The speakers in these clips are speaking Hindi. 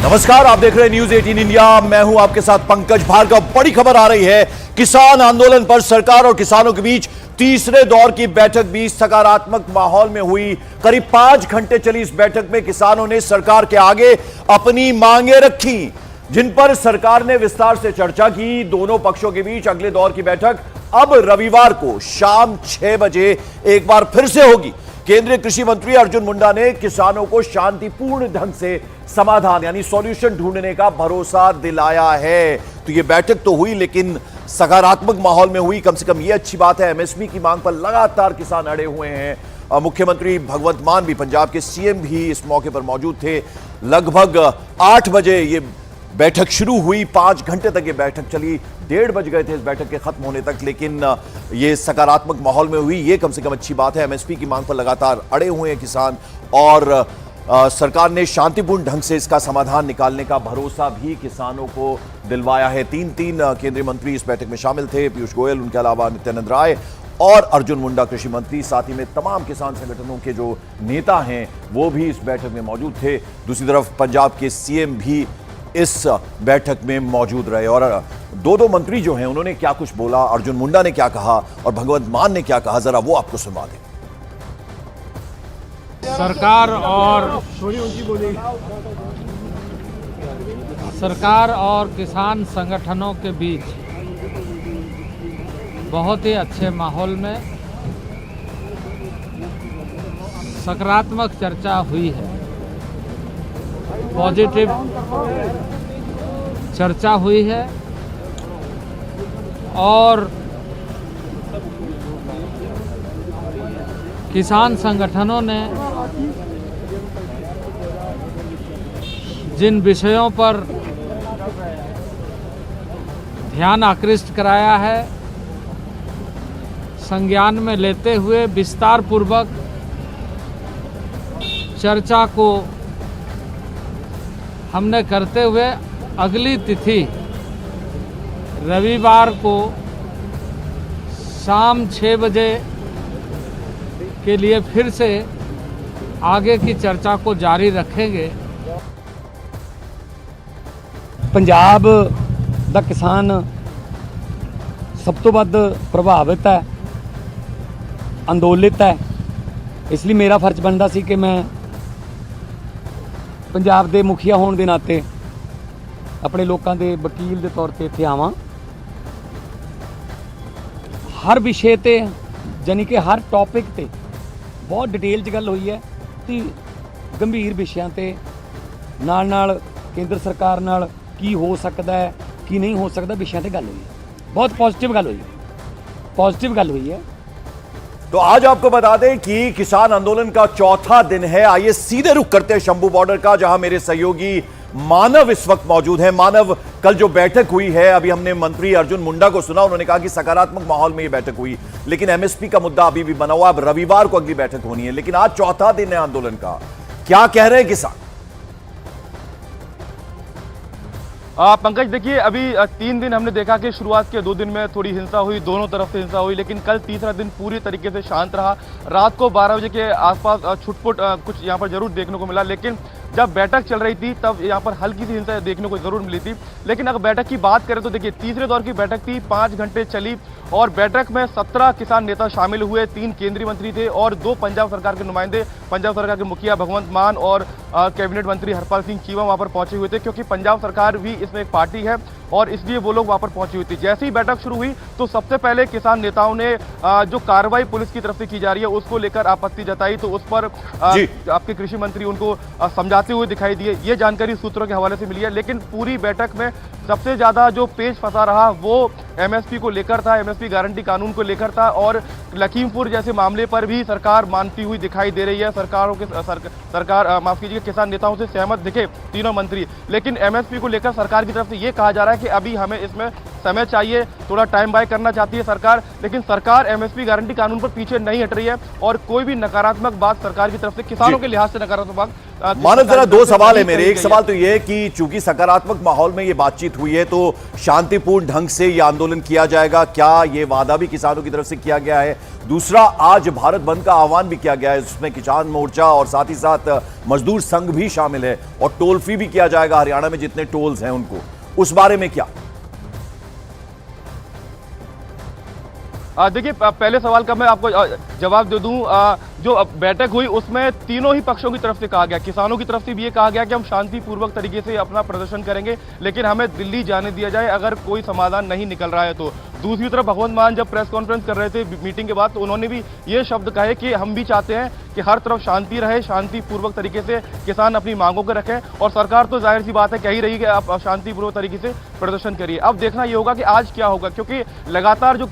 नमस्कार, आप देख रहे हैं न्यूज 18 इंडिया। मैं हूं आपके साथ पंकज भार्गव। बड़ी खबर आ रही है, किसान आंदोलन पर सरकार और किसानों के बीच तीसरे दौर की बैठक भी सकारात्मक माहौल में हुई। करीब 5 घंटे चली इस बैठक में किसानों ने सरकार के आगे अपनी मांगे रखी, जिन पर सरकार ने विस्तार से चर्चा की। दोनों पक्षों के बीच अगले दौर की बैठक अब रविवार को शाम 6 बजे एक बार फिर से होगी। केंद्रीय कृषि मंत्री अर्जुन मुंडा ने किसानों को शांतिपूर्ण ढंग से समाधान यानी सॉल्यूशन ढूंढने का भरोसा दिलाया है। तो यह बैठक तो हुई, लेकिन सकारात्मक माहौल में हुई। कम से कम यह अच्छी बात है। एमएसपी की मांग पर लगातार किसान अड़े हुए हैं। मुख्यमंत्री भगवंत मान भी, पंजाब के सीएम भी इस मौके पर मौजूद थे। लगभग 8 बजे ये बैठक शुरू हुई, 5 घंटे तक ये बैठक चली। 1:30 बज गए थे इस बैठक के खत्म होने तक, लेकिन ये सकारात्मक माहौल में हुई। ये कम से कम अच्छी बात है। एमएसपी की मांग पर लगातार अड़े हुए हैं किसान, और सरकार ने शांतिपूर्ण ढंग से इसका समाधान निकालने का भरोसा भी किसानों को दिलवाया है। 3 केंद्रीय मंत्री इस बैठक में शामिल थे, पीयूष गोयल, उनके अलावा नित्यानंद राय और अर्जुन मुंडा कृषि मंत्री। साथ ही में तमाम किसान संगठनों के जो नेता हैं वो भी इस बैठक में मौजूद थे। दूसरी तरफ पंजाब के सीएम भी इस बैठक में मौजूद रहे, और दो मंत्री जो हैं उन्होंने क्या कुछ बोला, अर्जुन मुंडा ने क्या कहा और भगवंत मान ने क्या कहा, जरा वो आपको सुनवा दें। सरकार और किसान संगठनों के बीच बहुत ही अच्छे माहौल में सकारात्मक चर्चा हुई है, पॉजिटिव चर्चा हुई है, और किसान संगठनों ने जिन विषयों पर ध्यान आकृष्ट कराया है, संज्ञान में लेते हुए विस्तार पूर्वक चर्चा को हमने करते हुए अगली तिथि रविवार को शाम 6 बजे के लिए फिर से आगे की चर्चा को जारी रखेंगे। ਪੰਜਾਬ ਦਾ ਕਿਸਾਨ ਸਭ ਤੋਂ ਵੱਧ ਪ੍ਰਭਾਵਿਤ ਹੈ, ਅੰਦੋਲਿਤ ਹੈ। ਇਸ ਲਈ ਮੇਰਾ ਫਰਜ਼ ਬਣਦਾ ਸੀ ਕਿ ਮੈਂ ਪੰਜਾਬ ਦੇ ਮੁਖੀਆ ਹੋਣ ਦੇ ਨਾਤੇ ਆਪਣੇ ਲੋਕਾਂ ਦੇ ਵਕੀਲ ਦੇ ਤੌਰ ਤੇ ਇੱਥੇ ਆਵਾਂ। ਹਰ ਵਿਸ਼ੇ ਤੇ ਯਾਨੀ ਕਿ ਹਰ ਟੌਪਿਕ ਤੇ ਬਹੁਤ ਡਿਟੇਲ 'ਚ ਗੱਲ ਹੋਈ ਹੈ ਤੇ ਗੰਭੀਰ ਵਿਸ਼ਿਆਂ ਤੇ ਨਾਲ ਕੇਂਦਰ ਸਰਕਾਰ ਨਾਲ ਕੀ ਹੋ ਸਕਦਾ ਹੈ ਕੀ ਨਹੀਂ ਹੋ ਸਕਦਾ ਵਿਸ਼ਿਆਂ ਤੇ ਗੱਲ ਹੋਈ ਹੈ। बहुत पॉजिटिव गल हुई है। तो आज आपको बता दें कि किसान आंदोलन का चौथा दिन है। आइए सीधे रुख करते हैं शंभू बॉर्डर का, जहां मेरे सहयोगी मानव इस वक्त मौजूद है। मानव, कल जो बैठक हुई है, अभी हमने मंत्री अर्जुन मुंडा को सुना, उन्होंने कहा कि सकारात्मक माहौल में यह बैठक हुई, लेकिन एमएसपी का मुद्दा अभी भी बना हुआ। अब रविवार को अगली बैठक होनी है, लेकिन आज चौथा दिन है आंदोलन का। क्या कह रहे हैं किसान? पंकज, देखिए, अभी 3 दिन हमने देखा कि शुरुआत के 2 दिन में थोड़ी हिंसा हुई, दोनों तरफ से हिंसा हुई, लेकिन कल तीसरा दिन पूरी तरीके से शांत रहा। रात को 12 बजे के आसपास छुटपुट कुछ यहाँ पर जरूर देखने को मिला, लेकिन जब बैठक चल रही थी तब यहाँ पर हल्की सी हिंसा देखने को जरूर मिली थी। लेकिन अगर बैठक की बात करें तो देखिए, तीसरे दौर की बैठक थी, 5 घंटे चली, और बैठक में 17 किसान नेता शामिल हुए, 3 केंद्रीय मंत्री थे और 2 पंजाब सरकार के नुमाइंदे, पंजाब सरकार के मुखिया भगवंत मान और कैबिनेट मंत्री हरपाल सिंह चीमा वहां पर पहुंचे हुए थे, क्योंकि पंजाब सरकार भी इसमें एक पार्टी है और इसलिए वो लोग वहां पर पहुंची हुई थी। जैसे ही बैठक शुरू हुई तो सबसे पहले किसान नेताओं ने जो कार्रवाई पुलिस की तरफ से की जा रही है उसको लेकर आपत्ति जताई, तो उस पर आपके कृषि मंत्री उनको समझाते हुए दिखाई दिए। ये जानकारी सूत्रों के हवाले से मिली है। लेकिन पूरी बैठक में सबसे ज्यादा जो पेच फंसा रहा वो एमएसपी को लेकर था, एमएसपी गारंटी कानून को लेकर था, और लखीमपुर जैसे मामले पर भी सरकार मानती हुई दिखाई दे रही है। सरकार माफ कीजिए, किसान नेताओं से सहमत दिखे तीनों मंत्री, लेकिन एमएसपी को लेकर सरकार की तरफ से ये कहा जा रहा है कि अभी हमें इसमें समय चाहिए, थोड़ा टाइम बाय करना चाहती है सरकार, लेकिन सरकार एमएसपी गारंटी कानून पर पीछे नहीं हट रही है और कोई भी नकारात्मक बात सरकार की तरफ से किसानों के लिहाज से नकारात्मक बात मानव, जरा दो सवाल है मेरे। एक सवाल तो यह है कि चूंकि सकारात्मक माहौल में ये बातचीत हुई है तो शांतिपूर्ण ढंग से ये आंदोलन किया जाएगा, क्या ये वादा भी किसानों की तरफ से किया गया है? दूसरा, आज भारत बंद का आह्वान भी किया गया है, जिसमें किसान मोर्चा और साथ ही साथ मजदूर संघ भी शामिल है और टोल फ्री भी किया जाएगा हरियाणा में जितने टोल्स हैं उनको, उस बारे में क्या? देखिए, पहले सवाल का मैं आपको जवाब दे दूं। जो बैठक हुई उसमें तीनों ही पक्षों की तरफ से कहा गया, किसानों की तरफ से भी ये कहा गया कि हम शांतिपूर्वक तरीके से अपना प्रदर्शन करेंगे, लेकिन हमें दिल्ली जाने दिया जाए अगर कोई समाधान नहीं निकल रहा है तो। दूसरी तरफ भगवंत मान जब प्रेस कॉन्फ्रेंस कर रहे थे मीटिंग के बाद, तो उन्होंने भी ये शब्द कहे कि हम भी चाहते हैं कि हर तरफ शांति रहे, शांतिपूर्वक तरीके से किसान अपनी मांगों को रखें, और सरकार तो जाहिर सी बात है कह ही रही कि आप शांतिपूर्वक तरीके से प्रदर्शन करिए। अब देखना ये होगा कि आज क्या होगा, क्योंकि लगातार जो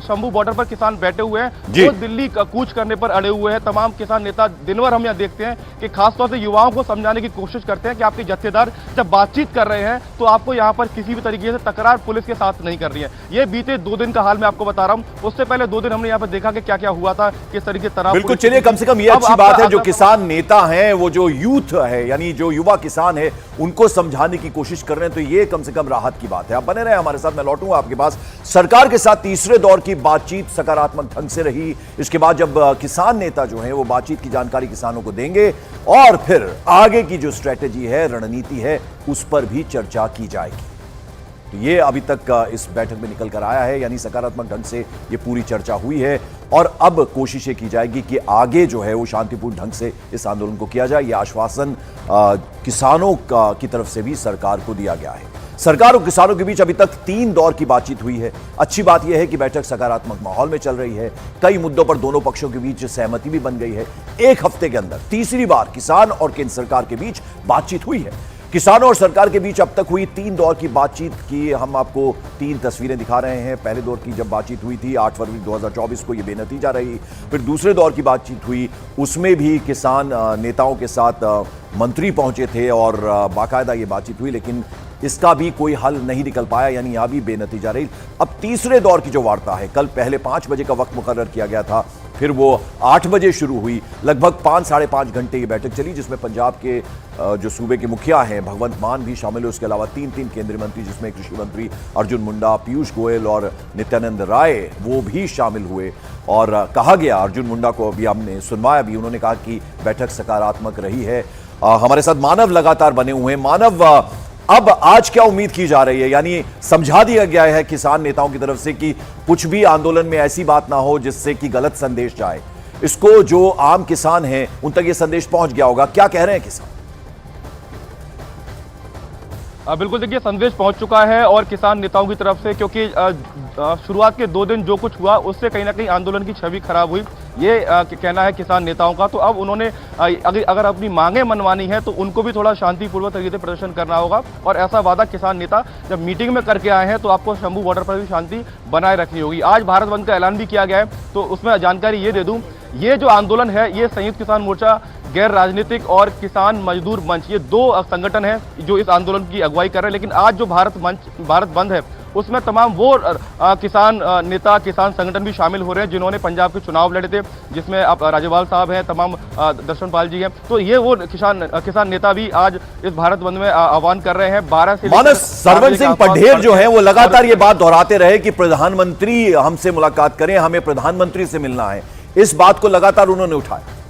शंभू बॉर्डर पर किसान बैठे हुए हैं वो दिल्ली कूच करने पर अड़े हुए हैं। तमाम किसान नेता दिन भर हम यहाँ देखते हैं कि खासतौर से युवाओं को समझाने की कोशिश करते हैं कि आपके जत्थेदार जब बातचीत कर रहे हैं तो आपको यहाँ पर किसी भी तरीके से तकरार पुलिस के साथ नहीं कर रही है। ये बीते 2 दिन का हाल मैं आपको बता रहा हूँ, उससे पहले 2 दिन हमने यहाँ पर देखा कि क्या क्या हुआ था, किस तरीके से तनाव। बिल्कुल, चलिए, कम से कम ये अच्छी बात है जो किसान नेता हैं, वो जो यूथ है यानी जो युवा किसान है उनको समझाने की कोशिश कर रहे हैं, तो ये कम से कम राहत की बात है। आप बने रहे हमारे साथ, मैं लौटूंगा आपके पास। सरकार के साथ तीसरे दौर की बातचीत सकारात्मक ढंग से रही, इसके बाद जब किसान नेता जो हैं वो बातचीत की जानकारी किसानों को देंगे और फिर आगे की जो स्ट्रेटेजी है, रणनीति है, उस पर भी चर्चा की जाएगी। तो ये अभी तक इस बैठक में निकल कर आया है, यानी सकारात्मक ढंग से ये पूरी चर्चा हुई है और अब कोशिशें की जाएगी कि आगे जो है वो शांतिपूर्ण ढंग से इस आंदोलन को किया जाए। ये आश्वासन किसानों की तरफ से भी सरकार को दिया गया है। सरकार और किसानों के बीच अभी तक 3 दौर की बातचीत हुई है। अच्छी बात यह है कि बैठक सकारात्मक माहौल में चल रही है, कई मुद्दों पर दोनों पक्षों के बीच सहमति भी बन गई है। 1 हफ्ते के अंदर तीसरी बार किसान और केंद्र सरकार के बीच बातचीत हुई है। किसानों और सरकार के बीच अब तक हुई 3 दौर की बातचीत की हम आपको 3 तस्वीरें दिखा रहे हैं। पहले दौर की जब बातचीत हुई थी 8 फरवरी 2024 को, ये बेनतीजा रही। फिर दूसरे दौर की बातचीत हुई, उसमें भी किसान नेताओं के साथ मंत्री पहुंचे थे और बाकायदा ये बातचीत हुई, लेकिन इसका भी कोई हल नहीं निकल पाया, यानी यहां भी बेनतीजा रही। अब तीसरे दौर की जो वार्ता है, कल पहले 5 बजे का वक्त मुकर्रर किया गया था, फिर वो 8 बजे शुरू हुई। लगभग 5 साढ़े 5 घंटे ये बैठक चली, जिसमें पंजाब के जो सूबे के मुखिया हैं भगवंत मान भी शामिल हुए, उसके अलावा 3 केंद्रीय मंत्री, जिसमें कृषि मंत्री अर्जुन मुंडा, पीयूष गोयल और नित्यानंद राय वो भी शामिल हुए। और कहा गया, अर्जुन मुंडा को अभी हमने सुनवाया भी, उन्होंने कहा कि बैठक सकारात्मक रही है। हमारे साथ मानव लगातार बने हुए हैं। मानव, अब आज क्या उम्मीद की जा रही है? यानी समझा दिया गया है किसान नेताओं की तरफ से कि कुछ भी आंदोलन में ऐसी बात ना हो जिससे कि गलत संदेश जाए। इसको जो आम किसान हैं उन तक ये संदेश पहुंच गया होगा, क्या कह रहे हैं किसान? बिल्कुल, देखिए, संदेश पहुंच चुका है और किसान नेताओं की तरफ से, क्योंकि शुरुआत के 2 दिन जो कुछ हुआ उससे कहीं ना कहीं आंदोलन की छवि खराब हुई, ये कहना है किसान नेताओं का। तो अब उन्होंने अगर अपनी मांगें मनवानी है तो उनको भी थोड़ा शांतिपूर्वक तरीके से प्रदर्शन करना होगा, और ऐसा वादा किसान नेता जब मीटिंग में करके आए हैं तो आपको शंभू बॉर्डर पर भी शांति बनाए रखनी होगी। आज भारत बंद का ऐलान भी किया गया है, तो उसमें जानकारी ये दे दूं, ये जो आंदोलन है ये संयुक्त किसान मोर्चा, गैर राजनीतिक और किसान मजदूर मंच, ये 2 संगठन हैं जो इस आंदोलन की अगुवाई कर रहे हैं। लेकिन आज जो भारत बंद है उसमें तमाम वो किसान नेता, किसान संगठन भी शामिल हो रहे हैं जिन्होंने पंजाब के चुनाव लड़े थे, जिसमें अब राज्यपाल साहब हैं, तमाम दर्शनपाल जी हैं। तो ये वो किसान नेता भी आज इस भारत बंद में आह्वान कर रहे हैं। 12 से मानस सरवन सिंह पढ़ेर जो है वो लगातार ये बात दोहराते रहे कि प्रधानमंत्री हमसे मुलाकात करें, हमें प्रधानमंत्री से मिलना है। इस बात को लगातार उन्होंने उठाया।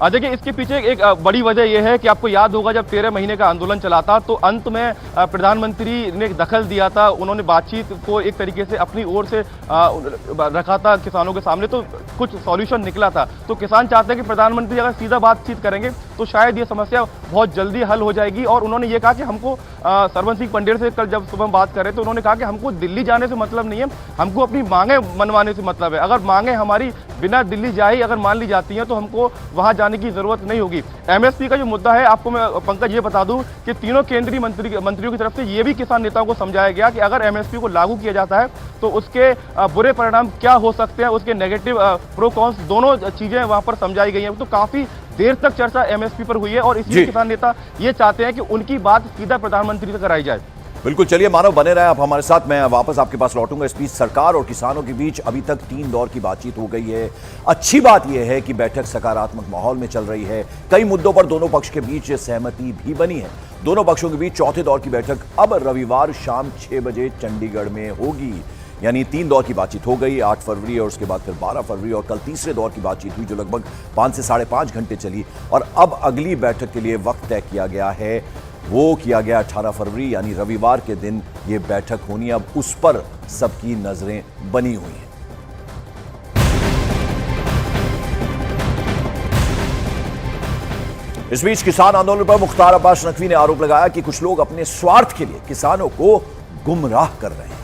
देखिए, इसके पीछे एक बड़ी वजह यह है कि आपको याद होगा जब 13 महीने का आंदोलन चला था तो अंत में प्रधानमंत्री ने दखल दिया था, उन्होंने बातचीत को एक तरीके से अपनी ओर से रखा था किसानों के सामने, तो कुछ सॉल्यूशन निकला था। तो किसान चाहते हैं कि प्रधानमंत्री अगर सीधा बातचीत करेंगे तो शायद ये समस्या बहुत जल्दी हल हो जाएगी। और उन्होंने ये कहा कि हमको सरवन सिंह पढ़ेर से कल जब सुबह बात कर रहे थे, उन्होंने कहा कि हमको दिल्ली जाने से मतलब नहीं है, हमको अपनी मांगें मनवाने से मतलब है। अगर मांगें हमारी बिना दिल्ली जाए अगर मान ली जाती हैं तो हमको वहां जाने की जरूरत नहीं होगी। एमएसपी का जो मुद्दा है, आपको मैं पंकज ये बता दूं कि तीनों केंद्रीय मंत्रियों की तरफ से ये भी किसान नेताओं को समझाया गया कि अगर एमएसपी को लागू किया जाता है तो उसके बुरे परिणाम क्या हो सकते हैं, उसके नेगेटिव प्रो कॉन्स दोनों चीजें वहां पर समझाई गई हैं। तो काफी देर तक चर्चा एमएसपी पर हुई है और इसलिए जी। किसान नेता ये चाहते हैं कि उनकी बात सीधा प्रधानमंत्री से कराई जाए। बिल्कुल, चलिए मानव बने रहे आप हमारे साथ। मैं वापस आपके पास लौटूंगा। इस बीच सरकार और किसानों के बीच अभी तक 3 दौर की बातचीत हो गई है। अच्छी बात यह है कि बैठक सकारात्मक माहौल में चल रही है। कई मुद्दों पर दोनों पक्ष के बीच सहमति भी बनी है। दोनों पक्षों के बीच चौथे दौर की बैठक अब रविवार शाम 6 बजे चंडीगढ़ में होगी। यानी 3 दौर की बातचीत हो गई, 8 फरवरी और उसके बाद फिर 12 फरवरी, और कल तीसरे दौर की बातचीत हुई जो लगभग 5 से 5.5 घंटे चली। और अब अगली बैठक के लिए वक्त तय किया गया है, वो किया गया 18 फरवरी यानी रविवार के दिन ये बैठक होनी। अब उस पर सबकी नजरें बनी हुई हैं। इस बीच किसान आंदोलन पर मुख्तार अब्बास नकवी ने आरोप लगाया कि कुछ लोग अपने स्वार्थ के लिए किसानों को गुमराह कर रहे हैं।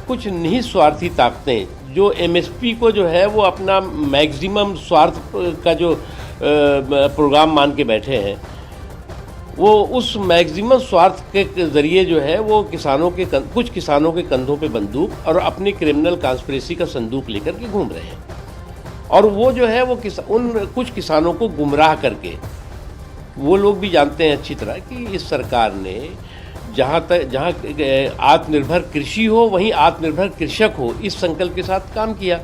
कुछ निस्वार्थी ताकतें जो एमएसपी को जो है वो अपना मैक्सिमम स्वार्थ का जो प्रोग्राम मान के बैठे हैं, वो उस मैक्सिमम स्वार्थ के जरिए जो है वो कुछ किसानों के कंधों पे बंदूक और अपनी क्रिमिनल कॉन्स्पिरेसी का संदूक लेकर के घूम रहे हैं। और वो जो है वो कुछ किसानों को गुमराह करके, वो लोग भी जानते हैं अच्छी तरह कि इस सरकार ने जहाँ आत्मनिर्भर कृषि हो वहीं आत्मनिर्भर कृषक हो, इस संकल्प के साथ काम किया।